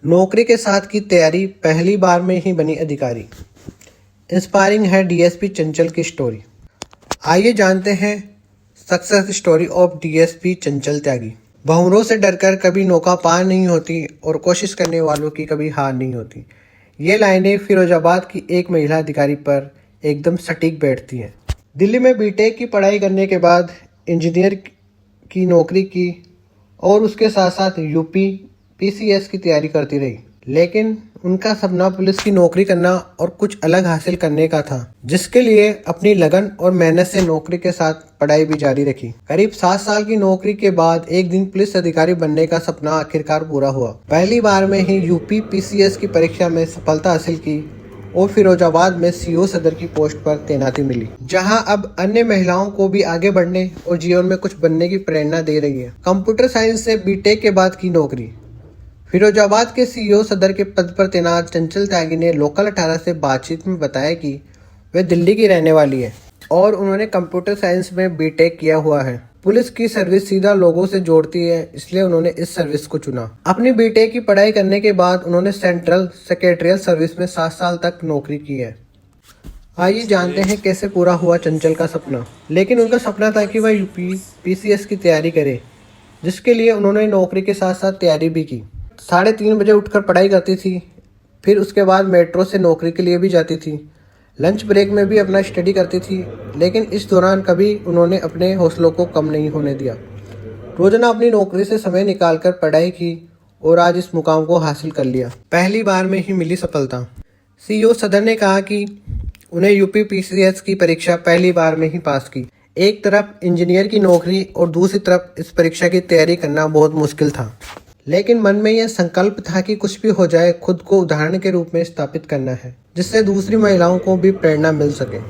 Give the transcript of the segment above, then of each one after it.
नौकरी के साथ की तैयारी, पहली बार में ही बनी अधिकारी। इंस्पायरिंग है डीएसपी चंचल की स्टोरी। आइए जानते हैं सक्सेस स्टोरी ऑफ डीएसपी चंचल त्यागी। बहुमरों से डरकर कभी नौका पार नहीं होती और कोशिश करने वालों की कभी हार नहीं होती। ये लाइनें फिरोजाबाद की एक महिला अधिकारी पर एकदम सटीक बैठती हैं। दिल्ली में बीटेक की पढ़ाई करने के बाद इंजीनियर की नौकरी की और उसके साथ साथ यूपी पीसीएस की तैयारी करती रही, लेकिन उनका सपना पुलिस की नौकरी करना और कुछ अलग हासिल करने का था, जिसके लिए अपनी लगन और मेहनत से नौकरी के साथ पढ़ाई भी जारी रखी। करीब 7 साल की नौकरी के बाद एक दिन पुलिस अधिकारी बनने का सपना आखिरकार पूरा हुआ। पहली बार में ही यूपी पीसीएस की परीक्षा में सफलता हासिल की और फिरोजाबाद में सीओ सदर की पोस्ट पर तैनाती मिली, जहां अब अन्य महिलाओं को भी आगे बढ़ने और जीवन में कुछ बनने की प्रेरणा दे रही है। कंप्यूटर साइंस से बीटेक के बाद की नौकरी। फिरोजाबाद के सीईओ सदर के पद पर तैनात चंचल त्यागी ने लोकल 18 से बातचीत में बताया कि वे दिल्ली की रहने वाली है और उन्होंने कंप्यूटर साइंस में बीटेक किया हुआ है। पुलिस की सर्विस सीधा लोगों से जोड़ती है, इसलिए उन्होंने इस सर्विस को चुना। अपनी बीटेक की पढ़ाई करने के बाद उन्होंने सेंट्रल सेक्रेटरियल सर्विस में 7 साल तक नौकरी की है। आइए जानते हैं कैसे पूरा हुआ चंचल का सपना। लेकिन उनका सपना था कि वह यूपी पीसीएस की तैयारी करे, जिसके लिए उन्होंने नौकरी के साथ साथ तैयारी भी की। 3:30 बजे उठकर पढ़ाई करती थी, फिर उसके बाद मेट्रो से नौकरी के लिए भी जाती थी। लंच ब्रेक में भी अपना स्टडी करती थी, लेकिन इस दौरान कभी उन्होंने अपने हौसलों को कम नहीं होने दिया। रोजाना अपनी नौकरी से समय निकालकर पढ़ाई की और आज इस मुकाम को हासिल कर लिया। पहली बार में ही मिली सफलता। सीईओ सदर ने कहा कि उन्हें यूपी पीसीएस की परीक्षा पहली बार में ही पास की। एक तरफ इंजीनियर की नौकरी और दूसरी तरफ इस परीक्षा की तैयारी करना बहुत मुश्किल था, लेकिन मन में यह संकल्प था कि कुछ भी हो जाए, खुद को उदाहरण के रूप में स्थापित करना है, जिससे दूसरी महिलाओं को भी प्रेरणा मिल सके।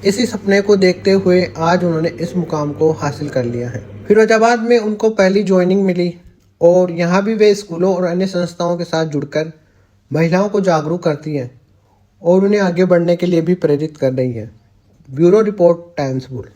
इसी सपने को देखते हुए आज उन्होंने इस मुकाम को हासिल कर लिया है। फिरोजाबाद में उनको पहली ज्वाइनिंग मिली और यहाँ भी वे स्कूलों और अन्य संस्थाओं के साथ जुड़कर महिलाओं को जागरूक करती हैं और उन्हें आगे बढ़ने के लिए भी प्रेरित कर रही हैं। ब्यूरो रिपोर्ट, टाइम्स बोल।